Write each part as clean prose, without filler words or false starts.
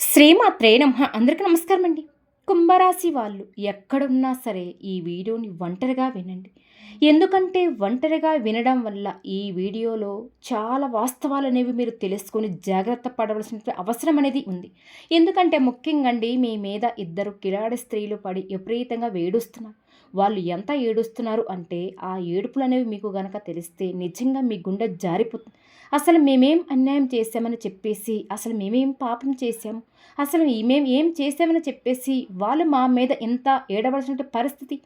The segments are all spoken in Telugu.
శ్రీమాత్రే నమః. అందరికీ నమస్కారం అండి. కుంభరాశి వాళ్ళు ఎక్కడున్నా సరే ఈ వీడియోని ఒంటరిగా వినండి. ఎందుకంటే ఒంటరిగా వినడం వల్ల ఈ వీడియోలో చాలా వాస్తవాలనేవి మీరు తెలుసుకొని జాగ్రత్త పడవలసిన అవసరం అనేది ఉంది. ఎందుకంటే ముఖ్యంగా అండి మీ మీద ఇద్దరు కిలాడి స్త్రీలు పడి విపరీతంగా వేడుస్తున్నారు. వాళ్ళు ఎంత ఏడుస్తున్నారు అంటే ఆ ఏడుపులనేవి మీకు గనక తెలిస్తే నిజంగా మీ గుండె జారిపోతుంది. అసలు మేమేం అన్యాయం చేశామని చెప్పేసి, అసలు మేమేం పాపం చేశాము, అసలు మేము ఏం చేసామని చెప్పేసి వాళ్ళు మా మీద ఇంత ఏడవలసిన పరిస్థితి.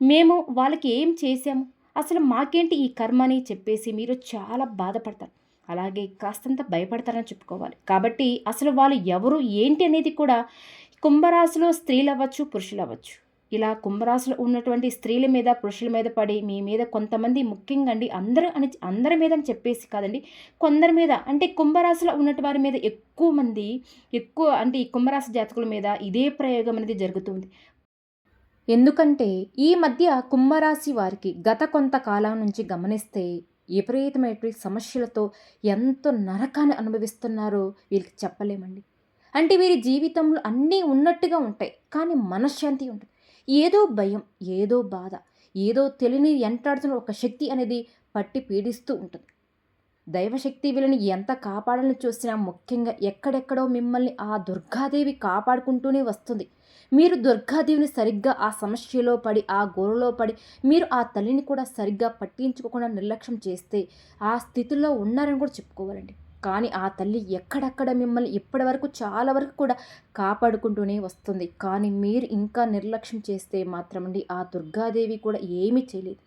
మేము వాళ్ళకి ఏం చేశాము? అసలు మాకేంటి ఈ కర్మ అని చెప్పేసి మీరు చాలా బాధపడతారు. అలాగే కాస్తంత భయపడతారని చెప్పుకోవాలి. కాబట్టి అసలు వాళ్ళు ఎవరు, ఏంటి అనేది కూడా కుంభరాశిలో స్త్రీలవ్వచ్చు, పురుషులవ్వచ్చు. ఇలా కుంభరాశిలో ఉన్నటువంటి స్త్రీల మీద, పురుషుల మీద పడి మీ మీద కొంతమంది ముఖ్యంగా అండి అందరి మీద అని చెప్పేసి కాదండి. కొందరి మీద అంటే కుంభరాశిలో ఉన్నటి వారి మీద ఎక్కువ మంది అంటే ఈ కుంభరాశి జాతకుల మీద ఇదే ప్రయోగం అనేది జరుగుతుంది. ఎందుకంటే ఈ మధ్య కుంభరాశి వారికి గత కొంతకాలం నుంచి గమనిస్తే విపరీతమైనటువంటి సమస్యలతో ఎంతో నరకాన్ని అనుభవిస్తున్నారో వీరికి చెప్పలేమండి. అంటే వీరి జీవితంలో అన్నీ ఉన్నట్టుగా ఉంటాయి. కానీ మనశ్శాంతి ఉండదు. ఏదో భయం, ఏదో బాధ, ఏదో తెలియని ఎంటాడుతున్న ఒక శక్తి అనేది పట్టి పీడిస్తూ ఉంటుంది. దైవశక్తి వీళ్ళని ఎంత కాపాడాలని చూసినా ముఖ్యంగా ఎక్కడెక్కడో మిమ్మల్ని ఆ దుర్గాదేవి కాపాడుకుంటూనే వస్తుంది. మీరు దుర్గాదేవిని సరిగ్గా ఆ సమస్యలో పడి, ఆ గోరలో పడి, మీరు ఆ తల్లిని కూడా సరిగ్గా పట్టించుకోకుండా నిర్లక్ష్యం చేస్తే ఆ స్థితిలో ఉన్నారని కూడా చెప్పుకోవాలండి. కానీ ఆ తల్లి ఎక్కడెక్కడ మిమ్మల్ని ఇప్పటి వరకు చాలా వరకు కూడా కాపాడుకుంటూనే వస్తుంది. కానీ మీరు ఇంకా నిర్లక్ష్యం చేస్తే మాత్రమండి ఆ దుర్గాదేవి కూడా ఏమీ చేయలేదు.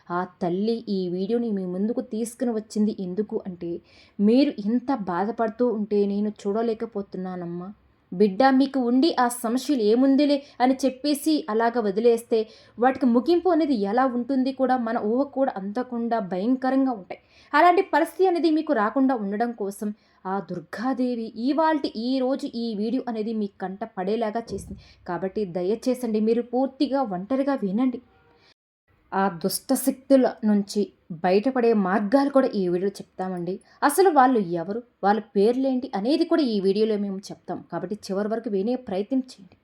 ఆ తల్లి ఈ వీడియోని మీ ముందుకు తీసుకుని వచ్చింది ఎందుకు అంటే, మీరు ఇంత బాధపడుతూ ఉంటే నేను చూడలేకపోతున్నానమ్మా. బిడ్డ మీకు ఉండి ఆ సమస్యలు ఏముందిలే అని చెప్పేసి అలాగ వదిలేస్తే వాటికి ముగింపు అనేది ఎలా ఉంటుంది కూడా మన ఊహ కూడా అందకుండా భయంకరంగా ఉంటాయి. అలాంటి పరిస్థితి అనేది మీకు రాకుండా ఉండడం కోసం ఆ దుర్గాదేవి ఈరోజు ఈ వీడియో అనేది మీ కంట పడేలాగా చేసింది. కాబట్టి దయచేసండి మీరు పూర్తిగా ఒంటరిగా వినండి. ఆ దుష్ట శక్తుల నుంచి బయటపడే మార్గాలు కూడా ఈ వీడియోలో చెప్తామండి. అసలు వాళ్ళు ఎవరు? వాళ్ళ పేర్లేంటి? అనేది కూడా ఈ వీడియోలో మేము చెప్తాం. కాబట్టి చివరి వరకు వినే ప్రయత్నం చేయండి.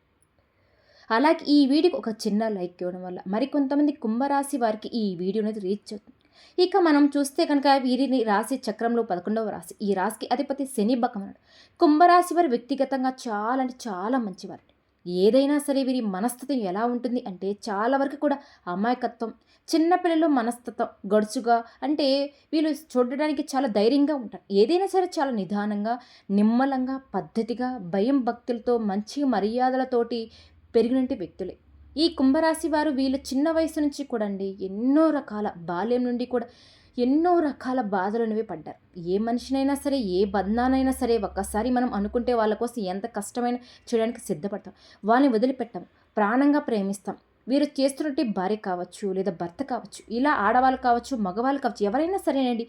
అలాగే ఈ వీడియోకి ఒక చిన్న లైక్ ఇవ్వడం వల్ల మరికొంతమంది కుంభరాశి వారికి ఈ వీడియో అనేది రీచ్ అవుతుంది. ఇక మనం చూస్తే కనుక వీరిని రాశి చక్రంలో 11వ రాశి. ఈ రాశికి అధిపతి శని భగవానుడు. కుంభరాశి వారు వ్యక్తిగతంగా చాలా అంటే చాలా మంచివారు. ఏదైనా సరే వీరి మనస్తత్వం ఎలా ఉంటుంది అంటే చాలా వరకు కూడా అమాయకత్వం, చిన్నపిల్లలు మనస్తత్వం గడుచుగా, అంటే వీళ్ళు చూడడానికి చాలా ధైర్యంగా ఉంటారు. ఏదైనా సరే చాలా నిదానంగా, నిమ్మలంగా, పద్ధతిగా, భయం భక్తులతో, మంచి మర్యాదలతోటి పెరిగినటువంటి వ్యక్తులే ఈ కుంభరాశి వారు. వీళ్ళు చిన్న వయసు నుంచి కూడా అండి ఎన్నో రకాల బాల్యం నుండి కూడా ఎన్నో రకాల బాధలు అనేవి పడ్డారు. ఏ మనిషినైనా సరే, ఏ బంధానైనా సరే ఒక్కసారి మనం అనుకుంటే వాళ్ళ కోసం ఎంత కష్టమైనా చేయడానికి సిద్ధపడతాం. వాళ్ళని వదిలిపెట్టాం, ప్రాణంగా ప్రేమిస్తాం. వీరు చేస్తున్నట్టు భార్య కావచ్చు, లేదా భర్త కావచ్చు, ఇలా ఆడవాళ్ళు కావచ్చు, మగవాళ్ళు కావచ్చు, ఎవరైనా సరేనండి.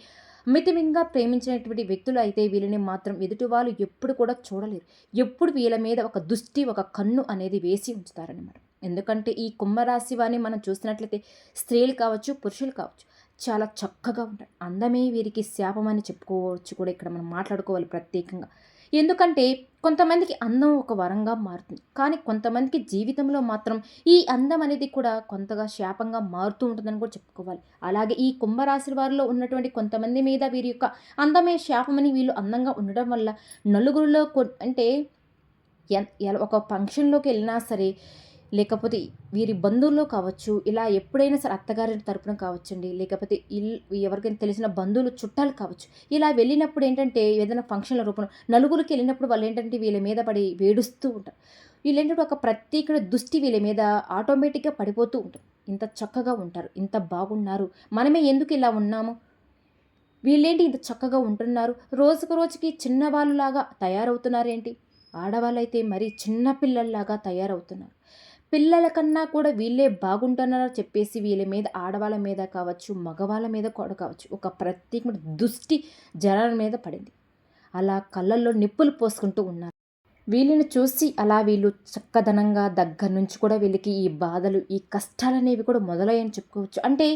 మితిమింగా ప్రేమించినటువంటి వ్యక్తులు అయితే వీళ్ళని మాత్రం ఎదుటి వాళ్ళు ఎప్పుడు కూడా చూడలేరు. ఎప్పుడు వీళ్ళ మీద ఒక దృష్టి, ఒక కన్ను అనేది వేసి ఉంచుతారనమాట. ఎందుకంటే ఈ కుంభరాశి వారిని మనం చూసినట్లయితే స్త్రీలు కావచ్చు, పురుషులు కావచ్చు, చాలా చక్కగా ఉంటారు. అందమే వీరికి శాపమని చెప్పుకోవచ్చు కూడా ఇక్కడ మనం మాట్లాడుకోవాలి ప్రత్యేకంగా. ఎందుకంటే కొంతమందికి అందం ఒక వరంగా మారుతుంది. కానీ కొంతమందికి జీవితంలో మాత్రం ఈ అందం అనేది కూడా కొంతగా శాపంగా మారుతూ ఉంటుందని కూడా చెప్పుకోవాలి. అలాగే ఈ కుంభరాశి వారిలో ఉన్నటువంటి కొంతమంది మీద వీరి యొక్క అందమే శాపమని, వీళ్ళు అందంగా ఉండడం వల్ల నలుగురిలో అంటే ఒక ఫంక్షన్‌లోకి వెళ్ళినా సరే, లేకపోతే వీరి బంధువుల్లో కావచ్చు, ఇలా ఎప్పుడైనా సరే అత్తగారి తరపున కావచ్చండి, లేకపోతే ఎవరికైనా తెలిసిన బంధువులు, చుట్టాలు కావచ్చు. ఇలా వెళ్ళినప్పుడు ఏంటంటే ఏదైనా ఫంక్షన్‌ల రూపంలో నలుగురికి వెళ్ళినప్పుడు వాళ్ళేంటంటే వీళ్ళ మీద పడి వేడుస్తూ ఉంటారు. వీళ్ళేంటంటే ఒక ప్రత్యేక దృష్టి వీళ్ళ మీద ఆటోమేటిక్‌గా పడిపోతూ ఉంటుంది. ఇంత చక్కగా ఉంటారు, ఇంత బాగున్నారు, మనమే ఎందుకు ఇలా ఉన్నాము? వీళ్ళేంటి ఇంత చక్కగా ఉంటున్నారు? రోజుకు రోజుకి చిన్నవాళ్ళలాగా తయారవుతున్నారేంటి? ఆడవాళ్ళైతే మరీ చిన్న పిల్లల్లాగా తయారవుతున్నారు. పిల్లల కన్నా కూడా వీళ్ళే బాగుంటున్నారని చెప్పేసి వీళ్ళ మీద, ఆడవాళ్ళ మీద కావచ్చు, మగవాళ్ళ మీద కూడా కావచ్చు, ఒక ప్రత్యేకమైన దృష్టి జనాల మీద పడింది. అలా కళ్ళల్లో నిప్పులు పోసుకుంటూ ఉన్నారు. వీళ్ళని చూసి అలా వీళ్ళు చక్కదనంగా దగ్గర నుంచి కూడా వీళ్ళకి ఈ బాధలు, ఈ కష్టాలనేవి కూడా మొదలయ్యని చెప్పుకోవచ్చు. అంటే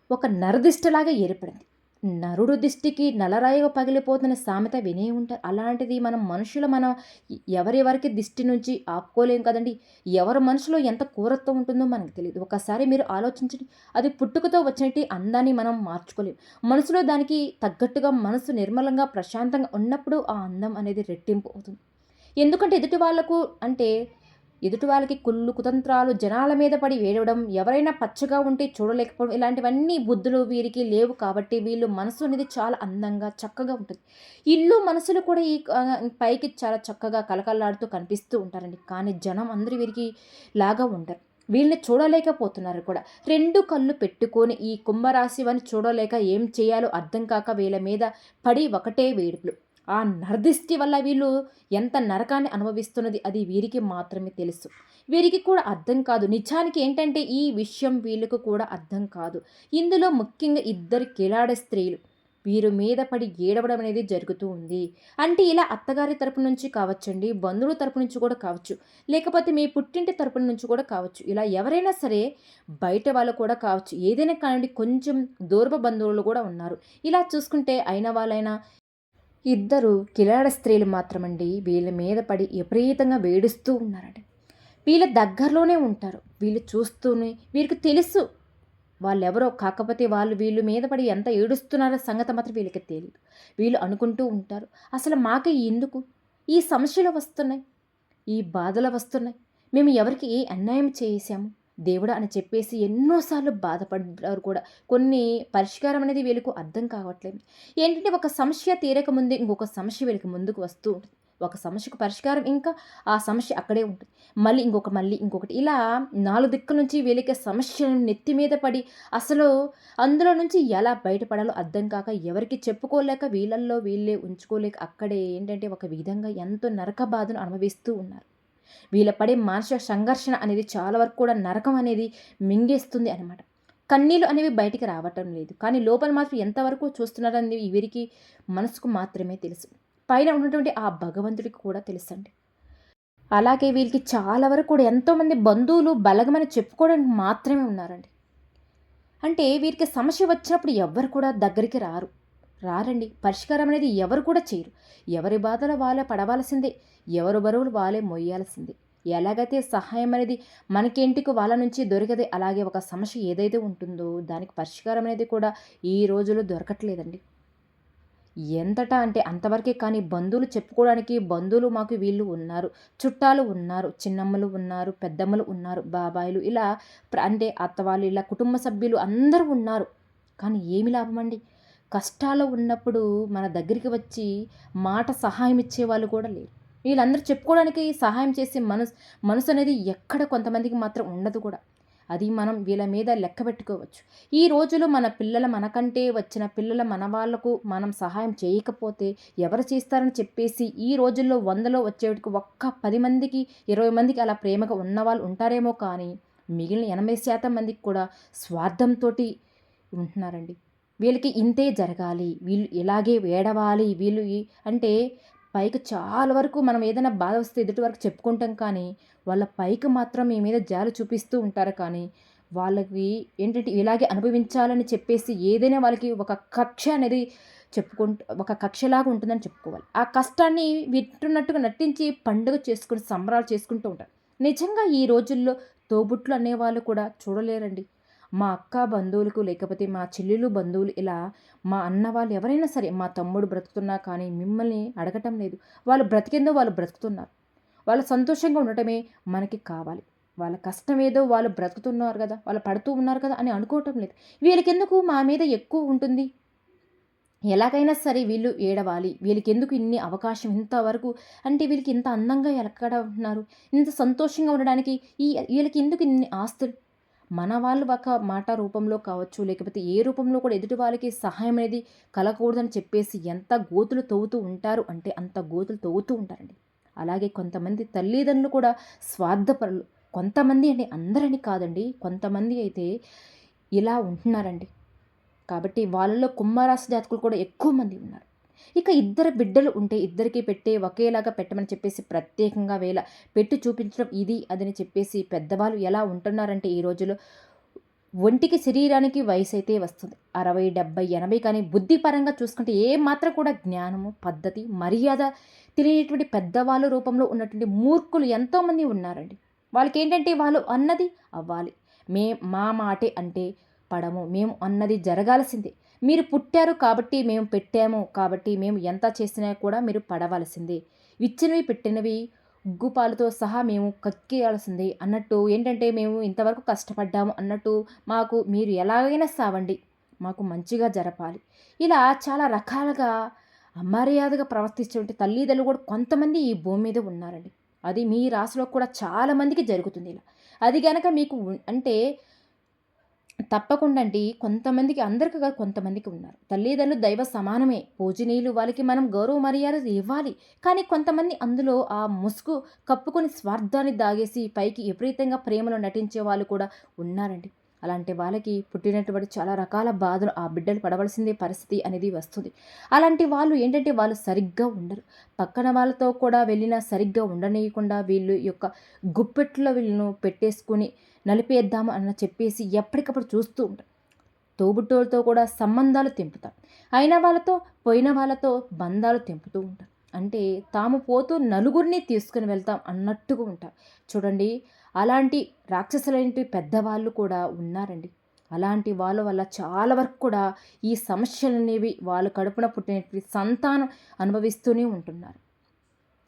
ఒక నరదిష్టలాగా ఏర్పడింది. నరుడు దిష్టికి నలరాయిగా పగిలిపోతున్న సామెత వినే ఉంటారు. అలాంటిది మనం ఎవరెవరికి దిష్టి నుంచి ఆపుకోలేం కదండీ! ఎవరి మనసులో ఎంత క్రూరత్వం ఉంటుందో మనకు తెలీదు. ఒకసారి మీరు ఆలోచించండి. అది పుట్టుకతో వచ్చినట్టి అందాన్ని మనం మార్చుకోలేం. మనసులో దానికి తగ్గట్టుగా మనసు నిర్మలంగా, ప్రశాంతంగా ఉన్నప్పుడు ఆ అందం అనేది రెట్టింపు అవుతుంది. ఎందుకంటే ఎదుటి వాళ్ళకి కుళ్ళు, కుతంత్రాలు, జనాల మీద పడి ఏడవడం, ఎవరైనా పచ్చగా ఉంటే చూడలేకపోవడం ఇలాంటివన్నీ బుద్ధులు వీరికి లేవు కాబట్టి వీళ్ళు మనసు అనేది చాలా అందంగా, చక్కగా ఉంటుంది. ఇల్లు, మనసులు కూడా పైకి చాలా చక్కగా కళకళలాడుతూ కనిపిస్తూ ఉంటారండి. కానీ జనం అందరూ వీరికి లాగా ఉండరు. వీళ్ళని చూడలేకపోతున్నారు కూడా. 2 కళ్ళు పెట్టుకొని ఈ కుంభరాశి వారిని చూడలేక ఏం చేయాలో అర్థం కాక వీళ్ళ మీద పడి ఒకటే వేడుపులు. ఆ నరదిష్టి వల్ల వీళ్ళు ఎంత నరకాన్ని అనుభవిస్తున్నది అది వీరికి మాత్రమే తెలుసు. వీరికి కూడా అర్థం కాదు. నిజానికి ఏంటంటే ఈ విషయం వీళ్ళకు కూడా అర్థం కాదు. ఇందులో ముఖ్యంగా ఇద్దరు కిలాడి స్త్రీలు వీరి మీద పడి ఏడవడం అనేది జరుగుతూ ఉంది. అంటే ఇలా అత్తగారి తరపు నుంచి కావచ్చండి, బంధువుల తరపు నుంచి కూడా కావచ్చు, లేకపోతే మీ పుట్టింటి తరపు నుంచి కూడా కావచ్చు. ఇలా ఎవరైనా సరే బయట వాళ్ళు కూడా కావచ్చు. ఏదైనా కానివ్వండి, కొంచెం దూరపు బంధువులు కూడా ఉన్నారు. ఇలా చూసుకుంటే అయిన వాళ్ళైనా ఇద్దరు కిలాడ స్త్రీలు మాత్రమండి వీళ్ళ మీద పడి విపరీతంగా వేడుస్తూ ఉన్నారట. వీళ్ళ దగ్గరలోనే ఉంటారు. వీళ్ళు చూస్తూనే వీరికి తెలుసు వాళ్ళెవరో, కాకపోతే వాళ్ళు వీళ్ళ మీద పడి ఎంత ఏడుస్తున్నారో సంగతి మాత్రం వీళ్ళకి తెలియదు. వీళ్ళు అనుకుంటూ ఉంటారు, అసలు మాకే ఎందుకు ఈ సమస్యలు వస్తున్నాయి, ఈ బాధలు వస్తున్నాయి, మేము ఎవరికి ఏ అన్యాయం చేసాము దేవుడా అని చెప్పేసి ఎన్నోసార్లు బాధపడ్డారు కూడా. కొన్ని పరిష్కారం అనేది వీళ్ళకు అర్థం కావట్లేదు. ఏంటంటే ఒక సమస్య తీరక ముందే ఇంకొక సమస్య వీళ్ళకి ముందుకు వస్తూ ఉంటుంది. ఒక సమస్యకు పరిష్కారం ఇంకా ఆ సమస్య అక్కడే ఉంటుంది. మళ్ళీ ఇంకొకటి ఇలా 4 దిక్కుల నుంచి వీళ్ళకి సమస్యను నెత్తి మీద పడి అసలు అందులో నుంచి ఎలా బయటపడాలో అర్థం కాక ఎవరికి చెప్పుకోలేక వీళ్ళల్లో వీళ్ళే ఉంచుకోలేక అక్కడే ఏంటంటే ఒక విధంగా ఎంతో నరక బాధను అనుభవిస్తూ ఉన్నారు. వీళ్ళ పడే మానసిక సంఘర్షణ అనేది చాలా వరకు కూడా నరకం అనేది మింగేస్తుంది అనమాట. కన్నీళ్ళు అనేవి బయటికి రావటం లేదు. కానీ లోపల మాత్రం ఎంతవరకు చూస్తున్నారనేది వీరికి మనసుకు మాత్రమే తెలుసు. పైన ఉన్నటువంటి ఆ భగవంతుడికి కూడా తెలుసండి. అలాగే వీళ్ళకి చాలా వరకు కూడా ఎంతోమంది బంధువులు బలగమని చెప్పుకోవడానికి మాత్రమే ఉన్నారండి. అంటే వీరికి సమస్య వచ్చినప్పుడు ఎవ్వరు కూడా దగ్గరికి రారండి. పరిష్కారం అనేది ఎవరు కూడా చేయరు. ఎవరి బాధలు వాళ్ళే పడవలసిందే, ఎవరి బరువులు వాళ్ళే మొయ్యాల్సిందే. ఎలాగైతే సహాయం అనేది మనకేంటికి వాళ్ళ నుంచి దొరికదే, అలాగే ఒక సమస్య ఏదైతే ఉంటుందో దానికి పరిష్కారం అనేది కూడా ఈ రోజుల్లో దొరకట్లేదండి. ఎంతటా అంటే అంతవరకే. కానీ బంధువులు చెప్పుకోవడానికి బంధువులు మాకు వీళ్ళు ఉన్నారు, చుట్టాలు ఉన్నారు, చిన్నమ్మలు ఉన్నారు, పెద్దమ్మలు ఉన్నారు, బాబాయిలు ఇలా అంటే అత్తవాళ్ళు ఇలా కుటుంబ సభ్యులు అందరూ ఉన్నారు. కానీ ఏమి లాభమండి? కష్టాల్లో ఉన్నప్పుడు మన దగ్గరికి వచ్చి మాట సహాయం ఇచ్చేవాళ్ళు కూడా లేరు. వీళ్ళందరూ చెప్పుకోవడానికి సహాయం చేసే మనసు అనేది ఎక్కడ కొంతమందికి మాత్రం ఉండదు కూడా. అది మనం వీళ్ళ మీద లెక్క పెట్టుకోవచ్చు. ఈ రోజులో మనకంటే వచ్చిన మన వాళ్ళకు మనం సహాయం చేయకపోతే ఎవరు చేస్తారని చెప్పేసి ఈ రోజుల్లో 100లో వచ్చేటికి ఒక్క 10 మందికి 20 మందికి అలా ప్రేమగా ఉన్నవాళ్ళు ఉంటారేమో కానీ మిగిలిన 80% మందికి కూడా స్వార్థంతో ఉంటున్నారండి. వీళ్ళకి ఇంతే జరగాలి, వీళ్ళు ఇలాగే ఏడవాలి, అంటే పైకి చాలా వరకు మనం ఏదైనా బాధ వస్తే ఎదుటి వరకు చెప్పుకుంటాం కానీ వాళ్ళ పైకి మాత్రం మీ మీద జాలి చూపిస్తూ ఉంటారు. కానీ వాళ్ళకి ఏంటంటే ఇలాగే అనుభవించాలని చెప్పేసి ఏదైనా వాళ్ళకి ఒక కక్ష అనేది ఒక కక్షలాగా ఉంటుందని చెప్పుకోవాలి. ఆ కష్టాన్ని వింటున్నట్టుగా నటించి పండుగ చేసుకుని సంబరాలు చేసుకుంటూ ఉంటారు. నిజంగా ఈ రోజుల్లో తోబుట్లు అనేవాళ్ళు కూడా చూడలేరండి. మా అక్క బంధువులకు, లేకపోతే మా చెల్లెలు బంధువులు, ఇలా మా అన్న వాళ్ళు ఎవరైనా సరే, మా తమ్ముడు బ్రతుకుతున్నా కానీ మిమ్మల్ని అడగటం లేదు. వాళ్ళు బ్రతికేందో వాళ్ళు బ్రతుకుతున్నారు. వాళ్ళు సంతోషంగా ఉండటమే మనకి కావాలి. వాళ్ళ కష్టం ఏదో వాళ్ళు బ్రతుకుతున్నారు కదా, వాళ్ళు పడుతూ ఉన్నారు కదా అని అనుకోవటం లేదు. వీళ్ళకెందుకు మా మీద ఎక్కువ ఉంటుంది, ఎలాగైనా సరే వీళ్ళు ఏడవాలి, వీళ్ళకెందుకు ఇన్ని అవకాశం ఇంతవరకు, అంటే వీళ్ళకి ఇంత అందంగా ఎక్కడ ఉంటున్నారు, ఇంత సంతోషంగా ఉండడానికి వీళ్ళకి ఎందుకు ఇన్ని ఆస్తులు. మన వాళ్ళు ఒక మాట రూపంలో కావచ్చు, లేకపోతే ఏ రూపంలో కూడా ఎదుటి వాళ్ళకి సహాయం అనేది కలగకూడదని చెప్పేసి ఎంత గోతులు తవ్వుతూ ఉంటారు అంటే అంత గోతులు తవ్వుతూ ఉంటారండి. అలాగే కొంతమంది తల్లిదండ్రులు కూడా స్వార్థపరులు. కొంతమంది అంటే అందరని కాదండి, కొంతమంది అయితే ఇలా ఉంటున్నారండి. కాబట్టి వాళ్ళలో కుంభరాశి జాతకులు కూడా ఎక్కువ మంది ఉన్నారు. ఇక ఇద్దరు బిడ్డలు ఉంటే ఇద్దరికి ఒకేలాగా పెట్టమని చెప్పేసి ప్రత్యేకంగా పెట్టి చూపించడం ఇది అదని చెప్పేసి పెద్దవాళ్ళు ఎలా ఉంటున్నారంటే ఈ రోజులో ఒంటికి శరీరానికి వయసైతే వస్తుంది 60, 70, 80, కానీ బుద్ధి పరంగా చూసుకుంటే ఏ మాత్రం కూడా జ్ఞానము, పద్ధతి, మర్యాద తెలియనటువంటి పెద్దవాళ్ళ రూపంలో ఉన్నటువంటి మూర్ఖులు ఎంతోమంది ఉన్నారండి. వాళ్ళకేంటంటే వాళ్ళు అన్నది అవ్వాలి. మా మాటే అంటే పడము. మేము అన్నది జరగాల్సిందే. మీరు పుట్టారు కాబట్టి మేము పెట్టాము కాబట్టి మేము ఎంత చేసినా కూడా మీరు పడవలసిందే. ఇచ్చినవి పెట్టినవి ఉగ్గుపాలతో సహా మేము కక్కేయాల్సిందే అన్నట్టు ఏంటంటే మేము ఇంతవరకు కష్టపడ్డాము అన్నట్టు మాకు మీరు ఎలాగైనా సావండి. మాకు మంచిగా జరపాలి. ఇలా చాలా రకాలుగా అమర్యాదగా ప్రవర్తించేటువంటి తల్లిదండ్రులు కూడా కొంతమంది ఈ భూమి మీద ఉన్నారండి. అది మీ రాశిలో కూడా చాలా మందికి జరుగుతుంది ఇలా. అది గనక మీకు అంటే తప్పకుండా అండి. కొంతమందికి అందరికి కాదు కొంతమందికి ఉన్నారు. తల్లిదండ్రులు దైవ సమానమే. పూజనీయులు వాళ్ళకి మనం గౌరవ మర్యాదలు ఇవ్వాలి. కానీ కొంతమంది అందులో ఆ ముసుగు కప్పుకొని స్వార్థాన్ని దాగేసి పైకి విపరీతంగా ప్రేమలో నటించే వాళ్ళు కూడా ఉన్నారండి. అలాంటి వాళ్ళకి పుట్టినటువంటి చాలా రకాల బాధలు ఆ బిడ్డలు పడవలసిందే పరిస్థితి అనేది వస్తుంది. అలాంటి వాళ్ళు ఏంటంటే వాళ్ళు సరిగ్గా ఉండరు. పక్కన వాళ్ళతో కూడా వెళ్ళినా సరిగ్గా ఉండనీయకుండా వీళ్ళు యొక్క గుప్పెట్లో వీళ్ళను పెట్టేసుకొని నలిపేద్దాము అన్న చెప్పేసి ఎప్పటికప్పుడు చూస్తూ ఉంటారు. తోబుట్టువులతో కూడా సంబంధాలు తెంపుతారు. అయిన వాళ్ళతో, పోయిన వాళ్ళతో బంధాలు తెంపుతూ ఉంటారు. అంటే తాము పోతూ నలుగురిని తీసుకుని వెళ్తాం అన్నట్టుగా ఉంటారు. చూడండి, అలాంటి రాక్షసులైనటి పెద్దవాళ్ళు కూడా ఉన్నారండి. అలాంటి వాళ్ళ వల్ల చాలా వరకు కూడా ఈ సమస్యలనేవి వాళ్ళు కడుపున పుట్టినటువంటి సంతానం అనుభవిస్తూనే ఉంటున్నారు.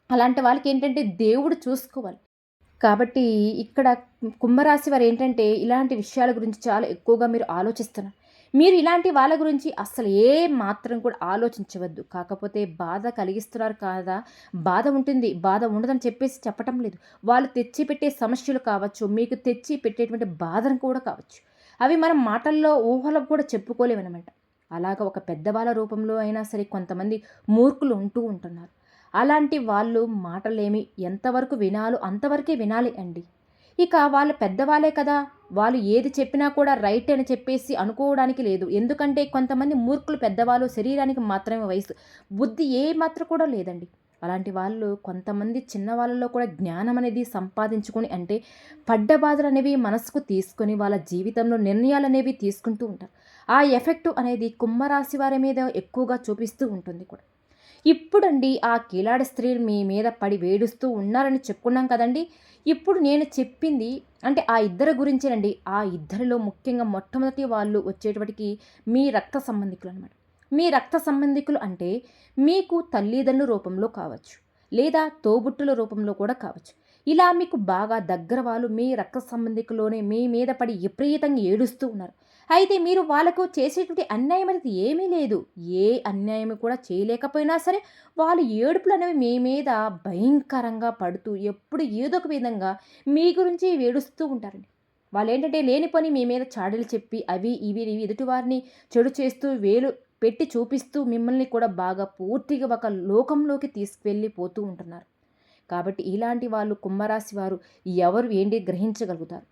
అలాంటి వాళ్ళకి ఏంటంటే దేవుడు చూసుకోవాలి. కాబట్టి ఇక్కడ కుంభరాశి వారు ఏంటంటే ఇలాంటి విషయాల గురించి చాలా ఎక్కువగా మీరు ఆలోచిస్తున్నారు. మీరు ఇలాంటి వాళ్ళ గురించి అస్సలు ఏ మాత్రం కూడా ఆలోచించవద్దు. కాకపోతే బాధ కలిగిస్తున్నారు కాదా, బాధ ఉంటుంది, బాధ ఉండదని చెప్పేసి చెప్పటం లేదు. వాళ్ళు తెచ్చిపెట్టే సమస్యలు కావచ్చు, మీకు తెచ్చి పెట్టేటువంటి బాధను కూడా కావచ్చు. అవి మనం మాటల్లో ఊహలకు కూడా చెప్పుకోలేమనమాట. అలాగ ఒక పెద్దవాళ్ళ రూపంలో అయినా సరే కొంతమంది మూర్ఖులు ఉంటూ ఉంటున్నారు. అలాంటి వాళ్ళు మాటలేమి ఎంతవరకు వినాలో అంతవరకే వినాలి అండి. ఇక వాళ్ళు పెద్దవాళ్ళే కదా! వాళ్ళు ఏది చెప్పినా కూడా రైట్ అని చెప్పేసి అనుకోవడానికి లేదు. ఎందుకంటే కొంతమంది మూర్ఖులు పెద్దవాళ్ళు శరీరానికి మాత్రమే వయసు. బుద్ధి ఏ మాత్రం కూడా లేదండి. అలాంటి వాళ్ళు కొంతమంది చిన్నవాళ్ళలో కూడా జ్ఞానం అనేది సంపాదించుకొని అంటే పడ్డ బాధలనేవి మనసుకు తీసుకొని వాళ్ళ జీవితంలో నిర్ణయాలనేవి తీసుకుంటూ ఉంటారు. ఆ ఎఫెక్ట్ అనేది కుంభరాశి వారి మీద ఎక్కువగా చూపిస్తూ ఉంటుంది కూడా. ఇప్పుడండి ఆ కిలాడి స్త్రీలు మీ మీద పడి వేడుస్తూ ఉన్నారని చెప్పుకున్నాం కదండీ! ఇప్పుడు నేను చెప్పింది అంటే ఆ ఇద్దరి గురించేనండి. ఆ ఇద్దరిలో ముఖ్యంగా మొట్టమొదటి వాళ్ళు వచ్చేటప్పటికి మీ రక్త సంబంధికులనమాట. మీ రక్త సంబంధికులు అంటే మీకు తల్లిదండ్రుల రూపంలో కావచ్చు, లేదా తోబుట్టుల రూపంలో కూడా కావచ్చు. ఇలా మీకు బాగా దగ్గర వాళ్ళు మీ రక్త సంబంధికుల్లోనే మీ మీద పడి విపరీతంగా ఏడుస్తూ ఉన్నారు. అయితే మీరు వాళ్ళకు చేసేటువంటి అన్యాయం అనేది ఏమీ లేదు. ఏ అన్యాయం కూడా చేయలేకపోయినా సరే, వాళ్ళు ఏడుపులనేవి మీ మీద భయంకరంగా పడుతూ ఎప్పుడు ఏదో ఒక విధంగా మీ గురించి ఏడుస్తూ ఉంటారండి. వాళ్ళేంటంటే లేని పని మీ మీద చాడీలు చెప్పి అవి ఇవి ఇవి ఎదుటివారిని చెడు చేస్తూ వేలు పెట్టి చూపిస్తూ మిమ్మల్ని కూడా బాగా పూర్తిగా ఒక లోకంలోకి తీసుకువెళ్ళిపోతూ ఉంటున్నారు. కాబట్టి ఇలాంటి వాళ్ళు కుంభరాశి వారు ఎవరు ఏంటి గ్రహించగలుగుతారు.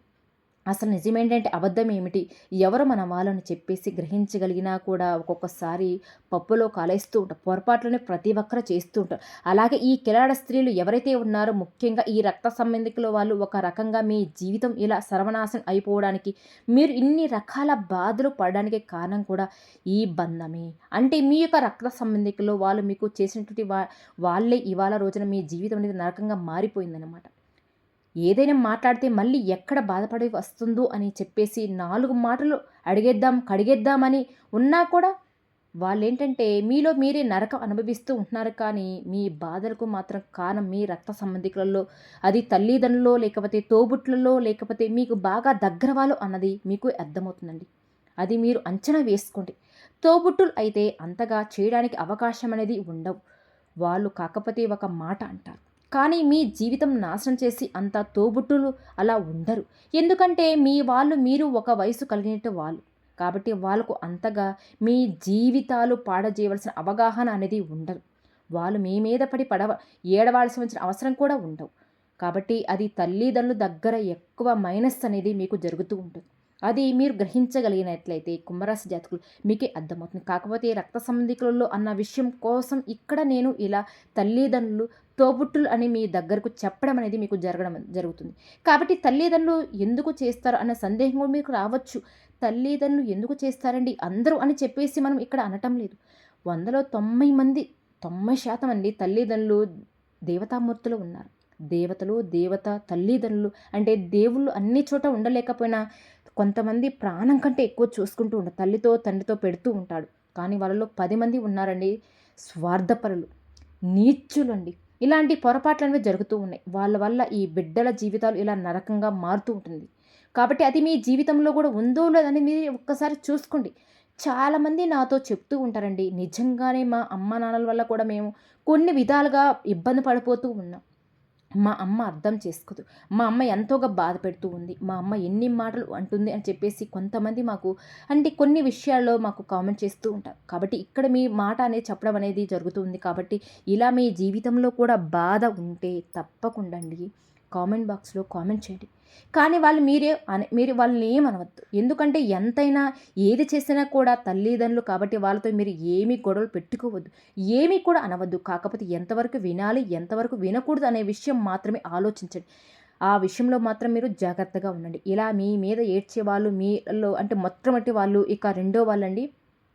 అసలు నిజమేంటంటే అబద్ధం ఏమిటి? ఎవరు మన వాళ్ళని చెప్పేసి గ్రహించగలిగినా కూడా ఒక్కొక్కసారి పప్పులో కాలేస్తూ ఉంటారు. పొరపాట్లని ప్రతి ఒక్కరు చేస్తూ ఉంటారు. అలాగే ఈ కిలాడ స్త్రీలు ఎవరైతే ఉన్నారో ముఖ్యంగా ఈ రక్త సంబంధికుల వాళ్ళు ఒక రకంగా మీ జీవితం ఇలా సర్వనాశనం అయిపోవడానికి, మీరు ఇన్ని రకాల బాధలు పడడానికి కారణం కూడా ఈ బంధమే. అంటే మీ యొక్క రక్త సంబంధికులు వాళ్ళు మీకు చేసినటువంటి వాళ్ళే ఇవాళ రోజున మీ జీవితం అనేది నరకంగా మారిపోయిందనమాట. ఏదైనా మాట్లాడితే మళ్ళీ ఎక్కడ బాధపడి వస్తుందో అని చెప్పేసి 4 మాటలు అడిగేద్దాం, కడిగేద్దామని ఉన్నా కూడా వాళ్ళేంటంటే మీలో మీరే నరకం అనుభవిస్తూ ఉంటున్నారు. కానీ మీ బాధలకు మాత్రం కారణం మీ రక్త సంబంధికులలో, అది తల్లిదండ్రులో లేకపోతే తోబుట్లలో లేకపోతే మీకు బాగా దగ్గర వాళ్ళు అన్నది మీకు అర్థమవుతుందండి. అది మీరు అంచనా వేసుకోండి. తోబుట్టులు అయితే అంతగా చేయడానికి అవకాశం అనేది ఉండవు. వాళ్ళు కాకపోతే ఒక మాట అంటారు. కానీ మీ జీవితం నాశనం చేసి అంత తోబుట్టులు అలా ఉండరు. ఎందుకంటే మీ వాళ్ళు మీరు ఒక వయసు కలిగినట్టు వాళ్ళు. కాబట్టి వాళ్ళకు అంతగా మీ జీవితాలు పాడజేయవలసిన అవగాహన అనేది ఉండదు. వాళ్ళు మీ మీద పడి ఏడవాల్సి వచ్చిన అవసరం కూడా ఉండవు. కాబట్టి అది తల్లిదండ్రుల దగ్గర ఎక్కువ మైనస్ అనేది మీకు జరుగుతూ ఉంటుంది. అది మీరు గ్రహించగలిగినట్లయితే కుంభరాశి జాతకులు మీకే అర్థమవుతుంది. కాకపోతే రక్త సంబంధికులలో అన్న విషయం కోసం ఇక్కడ నేను ఇలా తల్లిదండ్రులు, తోబుట్టులు అని మీ దగ్గరకు చెప్పడం అనేది మీకు జరుగుతుంది. కాబట్టి తల్లిదండ్రులు ఎందుకు చేస్తారు అన్న సందేహం కూడా మీకు రావచ్చు. తల్లిదండ్రులు ఎందుకు చేస్తారండి అందరూ అని చెప్పేసి మనం ఇక్కడ అనటం లేదు. 100లో 90 మంది 90% అండి తల్లిదండ్రులు దేవతామూర్తులు ఉన్నారు. దేవతలు, దేవత, తల్లిదండ్రులు అంటే దేవుళ్ళు అన్ని చోట ఉండలేకపోయినా కొంతమంది ప్రాణం కంటే ఎక్కువ చూసుకుంటూ ఉంటారు. తల్లితో, తండ్రితో పెడుతూ ఉంటాడు. కానీ వాళ్ళలో 10 మంది ఉన్నారండి స్వార్థపరులు, నీచులండి. ఇలాంటి పొరపాట్లనేవి జరుగుతూ ఉన్నాయి. వాళ్ళ వల్ల ఈ బిడ్డల జీవితాలు ఇలా నరకంగా మారుతూ ఉంటుంది. కాబట్టి అది మీ జీవితంలో కూడా ఉందో లేదని మీరు ఒక్కసారి చూసుకోండి. చాలామంది నాతో చెప్తూ ఉంటారండి, నిజంగానే మా అమ్మ నాన్నల వల్ల కూడా మేము కొన్ని విధాలుగా ఇబ్బంది పడిపోతూ ఉన్నాం. మా అమ్మ అర్థం చేసుకోదు. మా అమ్మ ఎంతోగా బాధ పెడుతూ ఉంది. మా అమ్మ ఎన్ని మాటలు అంటుంది అని చెప్పేసి కొంతమంది మాకు అంటే కొన్ని విషయాల్లో మాకు కామెంట్ చేస్తూ ఉంటారు. కాబట్టి ఇక్కడ మీ మాట అనేది చెప్పడం అనేది జరుగుతుంది. కాబట్టి ఇలా మీ జీవితంలో కూడా బాధ ఉంటే తప్పకుండా అండి కామెంట్ బాక్స్‌లో కామెంట్ చేయండి. కానీ వాళ్ళు మీరు వాళ్ళని ఏమనవద్దు. ఎందుకంటే ఎంతైనా ఏది చేసినా కూడా తల్లిదండ్రులు కాబట్టి వాళ్ళతో మీరు ఏమీ గొడవలు పెట్టుకోవద్దు. ఏమీ కూడా అనవద్దు. కాకపోతే ఎంతవరకు వినాలి, ఎంతవరకు వినకూడదు అనే విషయం మాత్రమే ఆలోచించండి. ఆ విషయంలో మాత్రం మీరు జాగ్రత్తగా ఉండండి. ఇలా మీ మీద ఏడ్చేవాళ్ళు మీలో అంటే మొట్టమొదటి వాళ్ళు ఇక రెండో వాళ్ళండి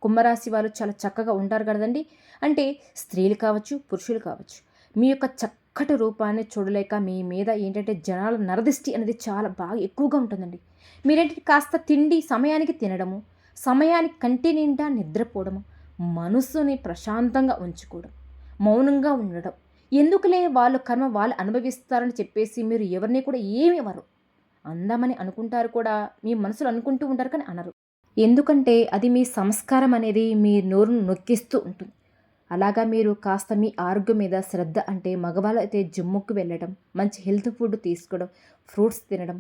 కుంభరాశి వాళ్ళు చాలా చక్కగా ఉంటారు కదండీ! అంటే స్త్రీలు కావచ్చు, పురుషులు కావచ్చు. మీ యొక్క చక్కటి రూపాన్ని చూడలేక మీ మీద ఏంటంటే జనాల నరదిష్టి అనేది చాలా బాగా ఎక్కువగా ఉంటుందండి. మీరేంటంటే కాస్త తిండి సమయానికి తినడము, సమయానికి కంటి నిండా నిద్రపోవడము, మనసుని ప్రశాంతంగా ఉంచుకోవడం, మౌనంగా ఉండడం. ఎందుకులే వాళ్ళ కర్మ వాళ్ళు అనుభవిస్తారని చెప్పేసి మీరు ఎవరిని కూడా ఏమి ఇవ్వరు. అందామని అనుకుంటారు కూడా మీ మనసులో అనుకుంటూ ఉంటారు కానీ అనరు. ఎందుకంటే అది మీ సంస్కారం అనేది మీ నోరును నొక్కిస్తూ ఉంటుంది. అలాగా మీరు కాస్త మీ ఆరోగ్యం మీద శ్రద్ధ అంటే మగవాళ్ళు అయితే జిమ్ముకి వెళ్ళడం, మంచి హెల్త్ ఫుడ్ తీసుకోవడం, ఫ్రూట్స్ తినడం,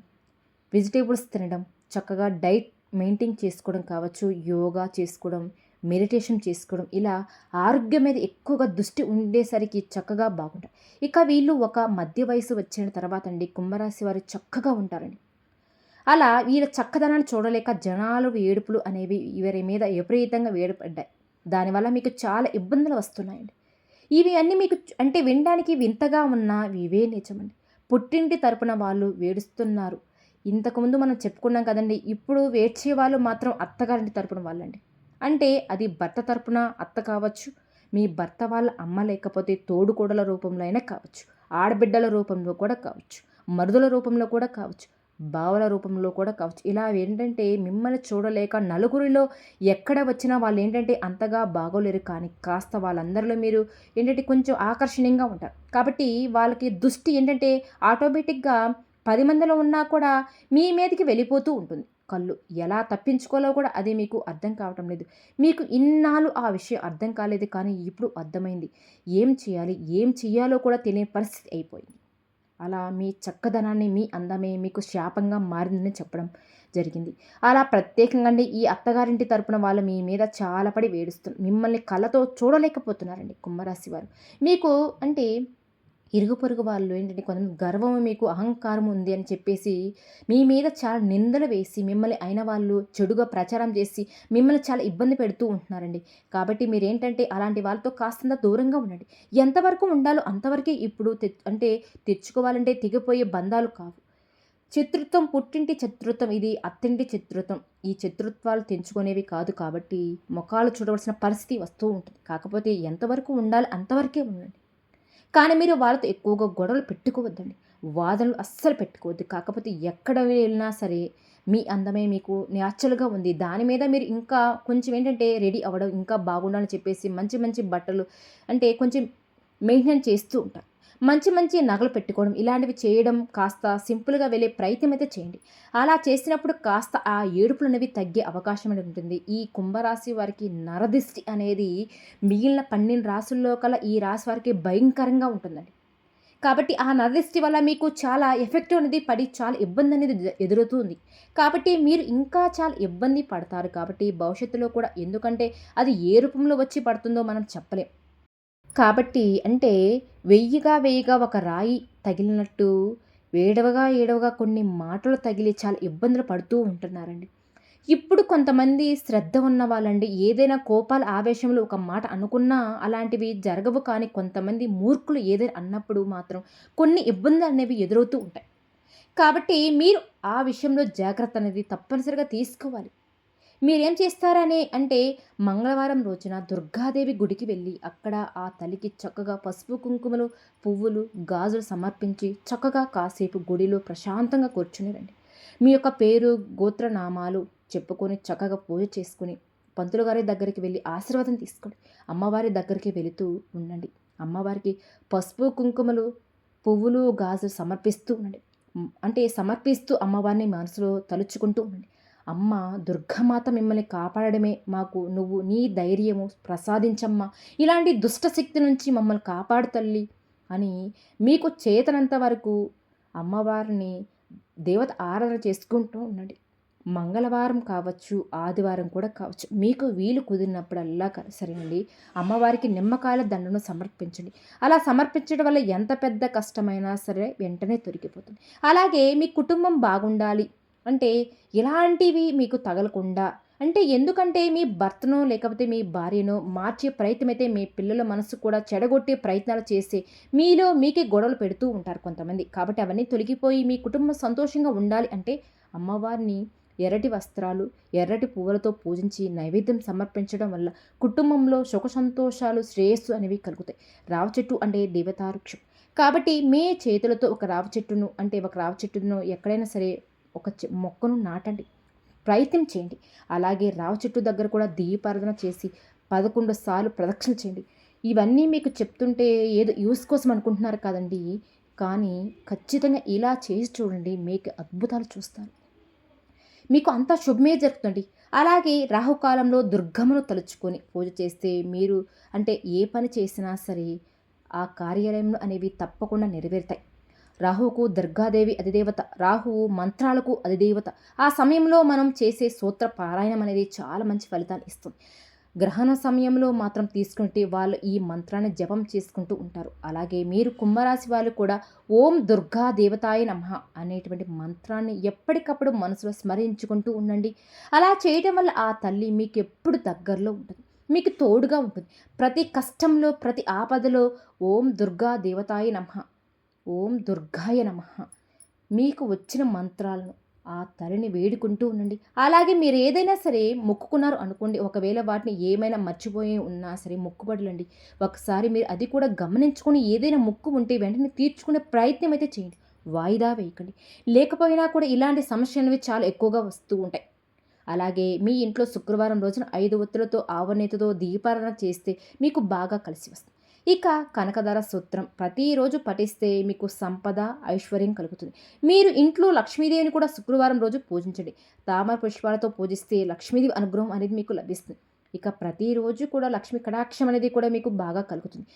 వెజిటేబుల్స్ తినడం, చక్కగా డైట్ మెయింటైన్ చేసుకోవడం కావచ్చు, యోగా చేసుకోవడం, మెడిటేషన్ చేసుకోవడం ఇలా ఆరోగ్యం మీద ఎక్కువగా దృష్టి ఉండేసరికి చక్కగా బాగుంటారు. ఇక వీళ్ళు ఒక మధ్య వయసు వచ్చిన తర్వాత అండి కుంభరాశి వారు చక్కగా ఉంటారండి. అలా వీళ్ళ చక్కదనాన్ని చూడలేక జనాలు ఏడుపులు అనేవి వీరి మీద విపరీతంగా వేడిపడ్డాయి. దానివల్ల మీకు చాలా ఇబ్బందులు వస్తున్నాయండి. ఇవి అన్నీ మీకు అంటే వినడానికి వింతగా ఉన్నా ఇవే నిజమండి. పుట్టింటి తరపున వాళ్ళు వేడుస్తున్నారు. ఇంతకుముందు మనం చెప్పుకున్నాం కదండీ! ఇప్పుడు వేడ్చే వాళ్ళు మాత్రం అత్తగారింటి తరపున వాళ్ళండి. అంటే అది భర్త తరపున అత్త కావచ్చు, మీ భర్త వాళ్ళ అమ్మ లేకపోతే తోడుకోడల రూపంలో అయినా కావచ్చు, ఆడబిడ్డల రూపంలో కూడా కావచ్చు, మరుదుల రూపంలో కూడా కావచ్చు, బావల రూపంలో కూడా కావచ్చు. ఇలా ఏంటంటే మిమ్మల్ని చూడలేక నలుగురిలో ఎక్కడ వచ్చినా వాళ్ళేంటంటే అంతగా బాగోలేరు. కానీ కాస్త వాళ్ళందరిలో మీరు ఏంటంటే కొంచెం ఆకర్షణీయంగా ఉంటారు. కాబట్టి వాళ్ళకి దృష్టి ఏంటంటే ఆటోమేటిక్‌గా 10 మందిలో ఉన్నా కూడా మీ మీదకి వెళ్ళిపోతూ ఉంటుంది కళ్ళు. ఎలా తప్పించుకోవాలో కూడా అది మీకు అర్థం కావటం లేదు. మీకు ఇన్నాళ్ళు ఆ విషయం అర్థం కాలేదు. కానీ ఇప్పుడు అర్థమైంది. ఏం చేయాలి? ఏం చెయ్యాలో కూడా తెలియని పరిస్థితి అయిపోయింది. అలా మీ చక్కదనాన్ని, మీ అందమే మీకు శాపంగా మారిందని చెప్పడం జరిగింది. అలా ప్రత్యేకంగా అండి ఈ అత్తగారింటి తరపున వాళ్ళు మీ మీద చాలా పడి మిమ్మల్ని కళ్ళతో చూడలేకపోతున్నారండి కుంభరాశి వారు. మీకు అంటే ఇరుగు పొరుగు వాళ్ళు ఏంటంటే కొంతమంది గర్వం మీకు అహంకారం ఉంది అని చెప్పేసి మీ మీద చాలా నిందలు వేసి మిమ్మల్ని అయిన వాళ్ళు చెడుగా ప్రచారం చేసి మిమ్మల్ని చాలా ఇబ్బంది పెడుతూ ఉంటున్నారండి. కాబట్టి మీరేంటంటే అలాంటి వాళ్ళతో కాస్తంత దూరంగా ఉండండి. ఎంతవరకు ఉండాలో అంతవరకే ఇప్పుడు అంటే తెచ్చుకోవాలంటే తెగిపోయే బంధాలు కావు. శత్రుత్వం పుట్టింటి శత్రుత్వం ఇది అత్తింటి శత్రుత్వం. ఈ శత్రుత్వాలు తెంచుకునేవి కాదు కాబట్టి మొఖాలు చూడవలసిన పరిస్థితి వస్తూ ఉంటుంది. కాకపోతే ఎంతవరకు ఉండాలి అంతవరకే ఉండండి. కానీ మీరు వాళ్ళతో ఎక్కువగా గొడవలు పెట్టుకోవద్దండి. వాదనలు అస్సలు పెట్టుకోవద్దు. కాకపోతే ఎక్కడ వెళ్ళినా సరే మీ అందమే మీకు న్యాచురల్‌గా ఉంది. దాని మీద మీరు ఇంకా కొంచెం ఏంటంటే రెడీ అవ్వడం ఇంకా బాగుండాలని చెప్పేసి మంచి మంచి బట్టలు అంటే కొంచెం మెయింటైన్ చేస్తూ ఉంటారు. మంచి మంచి నగలు పెట్టుకోవడం ఇలాంటివి చేయడం కాస్త సింపుల్‌గా వెళ్ళే ప్రయత్నం అయితే చేయండి. అలా చేసినప్పుడు కాస్త ఆ ఏడుపులనేవి తగ్గే అవకాశం అనేది ఉంటుంది. ఈ కుంభరాశి వారికి నరదిష్టి అనేది మిగిలిన 12 రాసుల్లో కల్లా ఈ రాశి వారికి భయంకరంగా ఉంటుందండి. కాబట్టి ఆ నరదిష్టి వల్ల మీకు చాలా ఎఫెక్ట్ అనేది పడి చాలా ఇబ్బంది అనేది ఎదురవుతుంది. కాబట్టి మీరు ఇంకా చాలా ఇబ్బంది పడతారు. కాబట్టి భవిష్యత్తులో కూడా ఎందుకంటే అది ఏ రూపంలో వచ్చి పడుతుందో మనం చెప్పలేం. కాబట్టి అంటే వెయ్యిగా ఒక రాయి తగిలినట్టు ఏడవగా కొన్ని మాటలు తగిలి చాలా ఇబ్బందులు పడుతూ ఉంటున్నారండి. ఇప్పుడు కొంతమంది శ్రద్ధ ఉన్న వాళ్ళండి ఏదైనా కోపాల ఆవేశంలో ఒక మాట అనుకున్నా అలాంటివి జరగవు. కానీ కొంతమంది మూర్ఖులు ఏదైనా అన్నప్పుడు మాత్రం కొన్ని ఇబ్బందులనేవి ఎదురవుతూ ఉంటాయి. కాబట్టి మీరు ఆ విషయంలో జాగ్రత్త అనేది తప్పనిసరిగా తీసుకోవాలి. మీరేం చేస్తారని అంటే మంగళవారం రోజున దుర్గాదేవి గుడికి వెళ్ళి అక్కడ ఆ తల్లికి చక్కగా పసుపు, కుంకుమలు, పువ్వులు, గాజులు సమర్పించి చక్కగా కాసేపు గుడిలో ప్రశాంతంగా కూర్చొని రండి. మీ యొక్క పేరు, గోత్రనామాలు చెప్పుకొని చక్కగా పూజ చేసుకొని పంతులు గారి దగ్గరికి వెళ్ళి ఆశీర్వాదం తీసుకోండి. అమ్మవారి దగ్గరికి వెళుతూ ఉండండి. అమ్మవారికి పసుపు, కుంకుమలు, పువ్వులు, గాజులు సమర్పిస్తూ ఉండండి. అంటే సమర్పిస్తూ అమ్మవారిని మనసులో తలుచుకుంటూ ఉండండి. అమ్మ దుర్గామాత మిమ్మల్ని కాపాడడమే మాకు నువ్వు నీ ధైర్యము ప్రసాదించమ్మా. ఇలాంటి దుష్ట శక్తి నుంచి మమ్మల్ని కాపాడు తల్లి అని మీకు చేతనంత వరకు అమ్మవారిని దేవత ఆరాధన చేసుకుంటూ ఉండండి. మంగళవారం కావచ్చు, ఆదివారం కూడా కావచ్చు. మీకు వీలు కుదిరినప్పుడల్లా సరేనండి అమ్మవారికి నిమ్మకాయల దండను సమర్పించండి. అలా సమర్పించడం వల్ల ఎంత పెద్ద కష్టమైనా సరే వెంటనే తొలగిపోతుంది. అలాగే మీ కుటుంబం బాగుండాలి అంటే ఇలాంటివి మీకు తగలకుండా అంటే ఎందుకంటే మీ భర్తనో లేకపోతే మీ భార్యనో మార్చే ప్రయత్నం అయితే మీ పిల్లల మనసు కూడా చెడగొట్టే ప్రయత్నాలు చేసి మీలో మీకే గొడవలు పెడుతూ ఉంటారు కొంతమంది. కాబట్టి అవన్నీ తొలగిపోయి మీ కుటుంబం సంతోషంగా ఉండాలి అంటే అమ్మవారిని ఎర్రటి వస్త్రాలు, ఎర్రటి పువ్వులతో పూజించి నైవేద్యం సమర్పించడం వల్ల కుటుంబంలో సుఖ సంతోషాలు, శ్రేయస్సు అనేవి కలుగుతాయి. రావి చెట్టు అంటే దేవతావృక్షం. కాబట్టి మీ చేతులతో ఒక రావి చెట్టును అంటే ఒక రావి చెట్టును ఎక్కడైనా సరే ఒక మొక్కను నాటండి. ప్రయత్నం చేయండి. అలాగే రావి చెట్టు దగ్గర కూడా దీపారాధన చేసి 11 సార్లు ప్రదక్షిణ చేయండి. ఇవన్నీ మీకు చెప్తుంటే ఏదో యూస్ కోసం అనుకుంటున్నారు కదండీ! కానీ ఖచ్చితంగా ఇలా చేసి చూడండి. మీకు అద్భుతాలు చూస్తారు. మీకు అంతా శుభమే జరుగుతుంది. అలాగే రాహుకాలంలో దుర్గమ్మను తలుచుకొని పూజ చేస్తే మీరు అంటే ఏ పని చేసినా సరే ఆ కార్యాలయంలో అనేవి తప్పకుండా నెరవేరుతాయి. రాహువుకు దుర్గాదేవి అధిదేవత. రాహువు మంత్రాలకు అధిదేవత. ఆ సమయంలో మనం చేసే సూత్ర పారాయణం అనేది చాలా మంచి ఫలితాలు ఇస్తుంది. గ్రహణ సమయంలో మాత్రం తీసుకుంటే వాళ్ళు ఈ మంత్రాన్ని జపం చేసుకుంటూ ఉంటారు. అలాగే మీరు కుంభరాశి వాళ్ళు కూడా ఓం దుర్గా దేవతాయ నమః అనేటువంటి మంత్రాన్ని ఎప్పటికప్పుడు మనసులో స్మరించుకుంటూ ఉండండి. అలా చేయటం వల్ల ఆ తల్లి మీకు ఎప్పుడు దగ్గరలో ఉంటుంది. మీకు తోడుగా ఉంటుంది. ప్రతి కష్టంలో ప్రతి ఆపదలో ఓం దుర్గా దేవతాయ నమః, ఓం దుర్గాయ నమః మీకు వచ్చిన మంత్రాలను ఆ తల్లిని వేడుకుంటూ ఉండండి. అలాగే మీరు ఏదైనా సరే మొక్కుకున్నారు అనుకోండి. ఒకవేళ వాటిని ఏమైనా మర్చిపోయి ఉన్నా సరే మొక్కుబడులండి. ఒకసారి మీరు అది కూడా గమనించుకొని ఏదైనా మొక్కు ఉంటే వెంటనే తీర్చుకునే ప్రయత్నం అయితే చేయండి. వాయిదా వేయకండి. లేకపోయినా కూడా ఇలాంటి సమస్యలవి చాలా ఎక్కువగా వస్తూ ఉంటాయి. అలాగే మీ ఇంట్లో శుక్రవారం రోజున 5 ఒత్తులతో ఆవనేతితో దీపారాధన చేస్తే మీకు బాగా కలిసి వస్తుంది. ఇక కనకదార సూత్రం ప్రతిరోజు పఠిస్తే మీకు సంపద, ఐశ్వర్యం కలుగుతుంది. మీరు ఇంట్లో లక్ష్మీదేవిని కూడా శుక్రవారం రోజు పూజించండి. తామర పుష్పాలతో పూజిస్తే లక్ష్మీదేవి అనుగ్రహం అనేది మీకు లభిస్తుంది. ఇక ప్రతిరోజు కూడా లక్ష్మీ కటాక్షం అనేది కూడా మీకు బాగా కలుగుతుంది.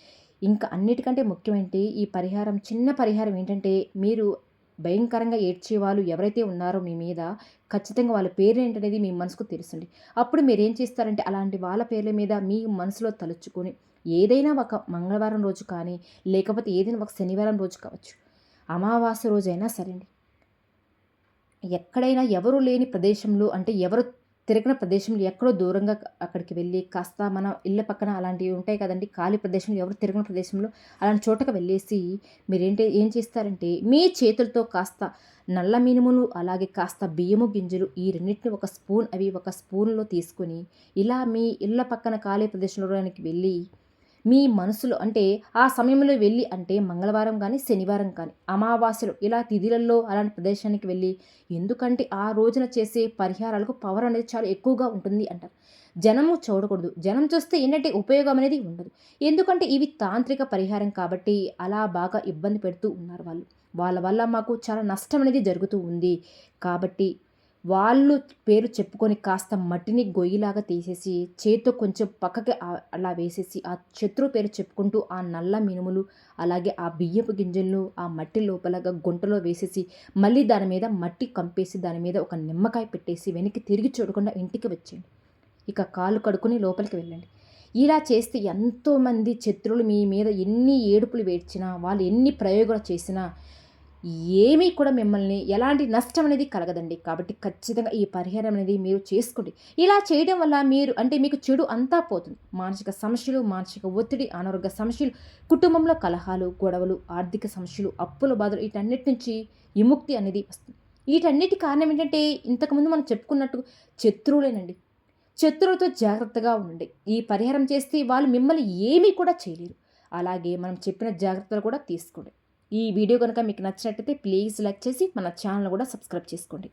ఇంకా అన్నిటికంటే ముఖ్యమైనది ఈ పరిహారం చిన్న పరిహారం ఏంటంటే మీరు భయంకరంగా ఏడ్చేవాళ్ళు ఎవరైతే ఉన్నారో మీ మీద ఖచ్చితంగా వాళ్ళ పేరేంటనేది మీ మనసుకు తెలుసండి. అప్పుడు మీరేం చేస్తారంటే అలాంటి వాళ్ళ పేర్ల మీద మీ మనసులో తలుచుకొని ఏదైనా ఒక మంగళవారం రోజు కానీ లేకపోతే ఏదైనా ఒక శనివారం రోజు కావచ్చు, అమావాస్య రోజైనా సరే అండి. ఎక్కడైనా ఎవరు లేని ప్రదేశంలో అంటే ఎవరు తిరగని ప్రదేశంలో ఎక్కడో దూరంగా అక్కడికి వెళ్ళి కాస్త మన ఇళ్ళ పక్కన అలాంటివి ఉంటాయి కదండీ! ఖాళీ ప్రదేశంలో ఎవరు తిరగని ప్రదేశంలో అలాంటి చోటకి వెళ్ళేసి ఏం చేస్తారంటే మీ చేతులతో కాస్త నల్ల మినుములు అలాగే కాస్త బియ్యము గింజలు ఈ రెండిటిని ఒక స్పూన్ అవి ఒక స్పూన్‌లో తీసుకొని ఇలా మీ ఇళ్ళ పక్కన ఖాళీ ప్రదేశంలోనికి వెళ్ళి మీ మనసులో అంటే ఆ సమయంలో వెళ్ళి అంటే మంగళవారం కానీ, శనివారం కానీ, అమావాస్యలు ఇలా తిథులలో అలాంటి ప్రదేశానికి వెళ్ళి ఎందుకంటే ఆ రోజున చేసే పరిహారాలకు పవర్ అనేది చాలా ఎక్కువగా ఉంటుంది అంటారు. జనము చూడకూడదు. జనం చూస్తే ఏంటంటే ఉపయోగం అనేది ఉండదు. ఎందుకంటే ఇవి తాంత్రిక పరిహారం కాబట్టి అలా బాగా ఇబ్బంది పెడుతూ ఉన్నారు వాళ్ళు. వాళ్ళ వల్ల మాకు చాలా నష్టం అనేది జరుగుతూ ఉంది. కాబట్టి వాళ్ళు పేరు చెప్పుకొని కాస్త మట్టిని గొయ్యిలాగా తీసేసి చేత్తో కొంచెం పక్కకి అలా వేసేసి ఆ శత్రువు పేరు చెప్పుకుంటూ ఆ నల్ల మినుములు అలాగే ఆ బియ్యపు గింజలను ఆ మట్టి లోపలగా గుంటలో వేసేసి మళ్ళీ దాని మీద మట్టి కంపేసి దాని మీద ఒక నిమ్మకాయ పెట్టేసి వెనక్కి తిరిగి చూడకుండా ఇంటికి వచ్చేయండి. ఇక కాళ్ళు కడుక్కొని లోపలికి వెళ్ళండి. ఇలా చేస్తే ఎంతోమంది శత్రువులు మీ మీద ఎన్ని ఏడుపులు వేడ్చినా వాళ్ళు ఎన్ని ప్రయోగాలు చేసినా ఏమీ కూడా మిమ్మల్ని ఎలాంటి నష్టం అనేది కలగదండి. కాబట్టి ఖచ్చితంగా ఈ పరిహారం అనేది మీరు చేసుకోండి. ఇలా చేయడం వల్ల మీకు చెడు అంతా పోతుంది. మానసిక సమస్యలు, మానసిక ఒత్తిడి, అనారోగ్య సమస్యలు, కుటుంబంలో కలహాలు, గొడవలు, ఆర్థిక సమస్యలు, అప్పుల బాధలు వీటన్నిటి నుంచి విముక్తి అనేది వస్తుంది. వీటన్నిటి కారణం ఏంటంటే ఇంతకుముందు మనం చెప్పుకున్నట్టు శత్రువులేనండి. శత్రువులతో జాగ్రత్తగా ఉండండి. ఈ పరిహారం చేస్తే వాళ్ళు మిమ్మల్ని ఏమీ కూడా చేయలేరు. అలాగే మనం చెప్పిన జాగ్రత్తలు కూడా తీసుకోండి. ఈ వీడియో గనుక మీకు నచ్చినట్టయితే ప్లీజ్ లైక్ చేసి మన ఛానల్ కూడా సబ్స్క్రైబ్ చేసుకోండి.